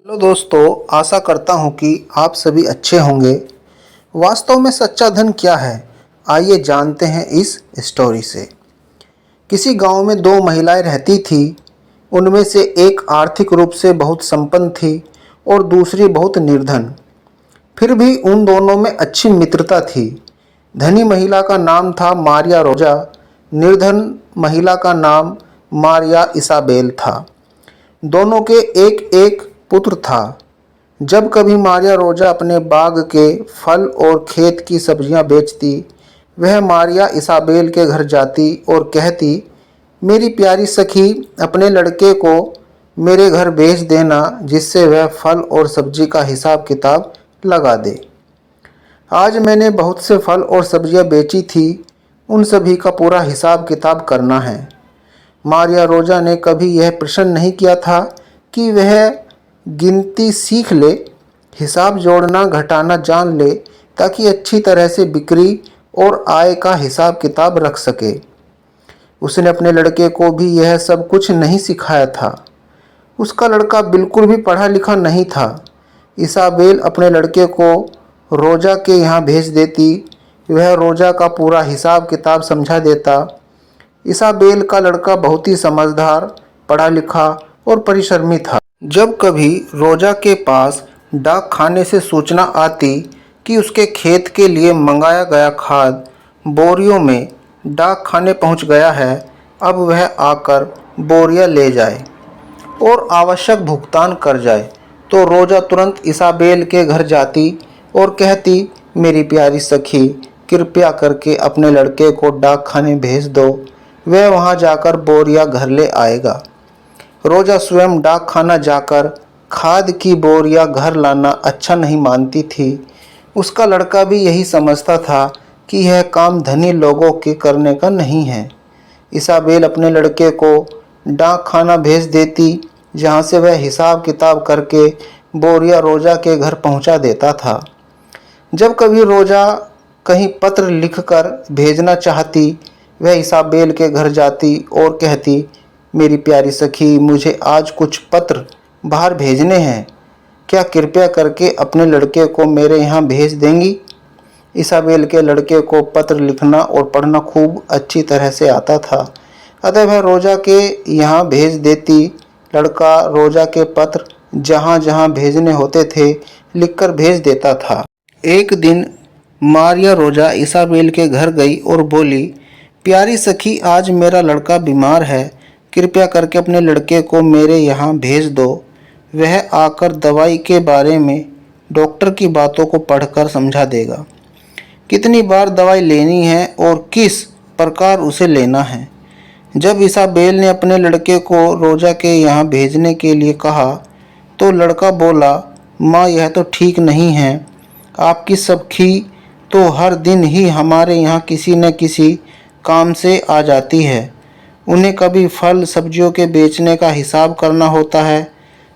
Hello दोस्तों, आशा करता हूँ कि आप सभी अच्छे होंगे। वास्तव में सच्चा धन क्या है, आइए जानते हैं इस स्टोरी से। किसी गांव में दो महिलाएं रहती थीं। उनमें से एक आर्थिक रूप से बहुत संपन्न थी और दूसरी बहुत निर्धन। फिर भी उन दोनों में अच्छी मित्रता थी। धनी महिला का नाम था मारिया रोजा। निर्धन महिला का नाम मारिया इसाबेल था। दोनों के एक एक पुत्र था। जब कभी मारिया रोजा अपने बाग के फल और खेत की सब्जियां बेचती, वह मारिया इसाबेल के घर जाती और कहती, मेरी प्यारी सखी, अपने लड़के को मेरे घर भेज देना, जिससे वह फल और सब्जी का हिसाब किताब लगा दे। आज मैंने बहुत से फल और सब्जियां बेची थी, उन सभी का पूरा हिसाब किताब करना है। मारिया रोजा ने कभी यह प्रश्न नहीं किया था कि वह गिनती सीख ले, हिसाब जोड़ना घटाना जान ले, ताकि अच्छी तरह से बिक्री और आय का हिसाब किताब रख सके। उसने अपने लड़के को भी यह सब कुछ नहीं सिखाया था। उसका लड़का बिल्कुल भी पढ़ा लिखा नहीं था। इसाबेल अपने लड़के को रोजा के यहाँ भेज देती। वह रोजा का पूरा हिसाब किताब समझा देता। इसाबेल का लड़का बहुत ही समझदार, पढ़ा लिखा और परिश्रमी था। जब कभी रोजा के पास डाक खाने से सूचना आती कि उसके खेत के लिए मंगाया गया खाद बोरियों में डाक खाने पहुंच गया है, अब वह आकर बोरियां ले जाए और आवश्यक भुगतान कर जाए, तो रोजा तुरंत इसाबेल के घर जाती और कहती, मेरी प्यारी सखी, कृपया करके अपने लड़के को डाक खाने भेज दो, वह वहां जाकर बोरियां घर ले आएगा। रोजा स्वयं डाक खाना जाकर खाद की बोरियां घर लाना अच्छा नहीं मानती थी। उसका लड़का भी यही समझता था कि यह काम धनी लोगों के करने का नहीं है। इसाबेल अपने लड़के को डाक खाना भेज देती, जहाँ से वह हिसाब किताब करके बोरियां रोजा के घर पहुँचा देता था। जब कभी रोजा कहीं पत्र लिखकर भेजना चाहती, वह इसाबेल के घर जाती और कहती, मेरी प्यारी सखी, मुझे आज कुछ पत्र बाहर भेजने हैं, क्या कृपया करके अपने लड़के को मेरे यहाँ भेज देंगी? इसाबेल के लड़के को पत्र लिखना और पढ़ना खूब अच्छी तरह से आता था, अतः वह रोजा के यहाँ भेज देती। लड़का रोजा के पत्र जहाँ जहाँ भेजने होते थे लिखकर भेज देता था। एक दिन मारिया रोजा इसाबेल के घर गई और बोली, प्यारी सखी, आज मेरा लड़का बीमार है, कृपया करके अपने लड़के को मेरे यहाँ भेज दो। वह आकर दवाई के बारे में डॉक्टर की बातों को पढ़कर समझा देगा, कितनी बार दवाई लेनी है और किस प्रकार उसे लेना है। जब इसाबेल ने अपने लड़के को रोजा के यहाँ भेजने के लिए कहा, तो लड़का बोला, माँ, यह तो ठीक नहीं है। आपकी सखी तो हर दिन ही हमारे यहाँ किसी न किसी काम से आ जाती है। उन्हें कभी फल सब्जियों के बेचने का हिसाब करना होता है,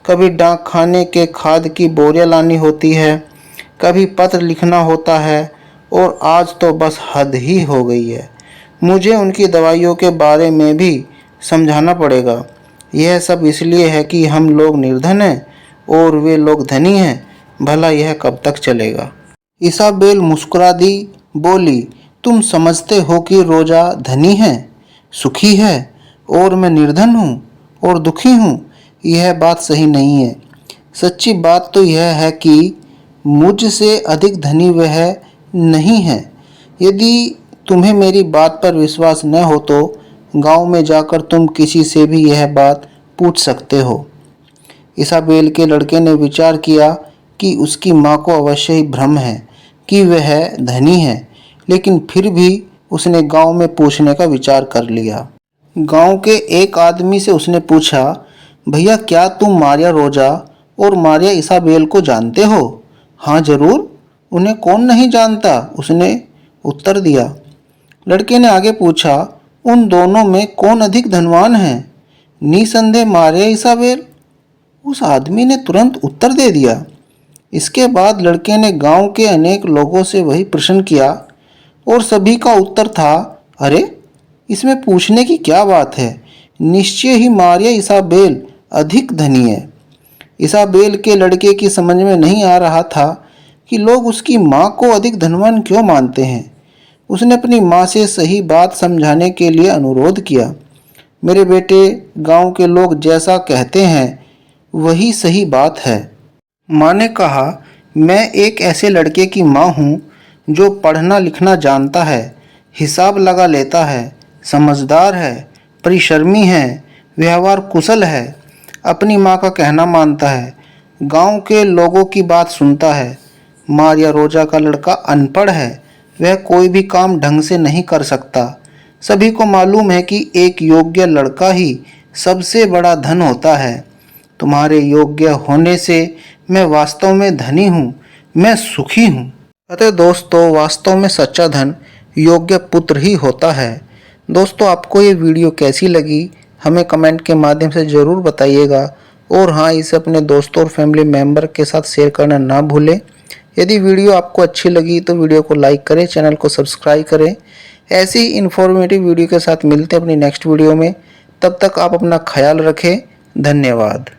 कभी डाक खाने के खाद की बोरियां लानी होती है, कभी पत्र लिखना होता है, और आज तो बस हद ही हो गई है। मुझे उनकी दवाइयों के बारे में भी समझाना पड़ेगा। यह सब इसलिए है कि हम लोग निर्धन हैं और वे लोग धनी हैं। भला यह कब तक चलेगा? इसाबेल मुस्कुरा दी, बोली, तुम समझते हो कि रोजा धनी है, सुखी है, और मैं निर्धन हूँ और दुखी हूँ। यह बात सही नहीं है। सच्ची बात तो यह है कि मुझसे अधिक धनी वह नहीं है। यदि तुम्हें मेरी बात पर विश्वास न हो तो गांव में जाकर तुम किसी से भी यह बात पूछ सकते हो। इसाबेल के लड़के ने विचार किया कि उसकी माँ को अवश्य ही भ्रम है कि वह धनी है, लेकिन फिर भी उसने गांव में पूछने का विचार कर लिया। गांव के एक आदमी से उसने पूछा, भैया, क्या तुम मारिया रोजा और मारिया इसाबेल को जानते हो? हाँ जरूर, उन्हें कौन नहीं जानता, उसने उत्तर दिया। लड़के ने आगे पूछा, उन दोनों में कौन अधिक धनवान है? निसंदेह मारिया इसाबेल, उस आदमी ने तुरंत उत्तर दे दिया। इसके बाद लड़के ने गांव के अनेक लोगों से वही प्रश्न किया और सभी का उत्तर था, अरे, इसमें पूछने की क्या बात है, निश्चय ही मारिया इसाबेल अधिक धनी है। इसाबेल के लड़के की समझ में नहीं आ रहा था कि लोग उसकी माँ को अधिक धनवान क्यों मानते हैं। उसने अपनी माँ से सही बात समझाने के लिए अनुरोध किया। मेरे बेटे, गांव के लोग जैसा कहते हैं वही सही बात है। माँ ने कहा, मैं एक ऐसे लड़के की माँ हूँ जो पढ़ना लिखना जानता है, हिसाब लगा लेता है, समझदार है, परिश्रमी है, व्यवहार कुशल है, अपनी माँ का कहना मानता है, गांव के लोगों की बात सुनता है। मारिया रोजा का लड़का अनपढ़ है, वह कोई भी काम ढंग से नहीं कर सकता। सभी को मालूम है कि एक योग्य लड़का ही सबसे बड़ा धन होता है। तुम्हारे योग्य होने से मैं वास्तव में धनी हूँ, मैं सुखी हूँ। अतः दोस्तों, वास्तव में सच्चा धन योग्य पुत्र ही होता है। दोस्तों, आपको ये वीडियो कैसी लगी हमें कमेंट के माध्यम से ज़रूर बताइएगा। और हाँ, इसे अपने दोस्तों और फैमिली मेम्बर के साथ शेयर करना ना भूलें। यदि वीडियो आपको अच्छी लगी तो वीडियो को लाइक करें, चैनल को सब्सक्राइब करें। ऐसी ही इन्फॉर्मेटिव वीडियो के साथ मिलते हैं अपनी नेक्स्ट वीडियो में। तब तक आप अपना ख्याल रखें। धन्यवाद।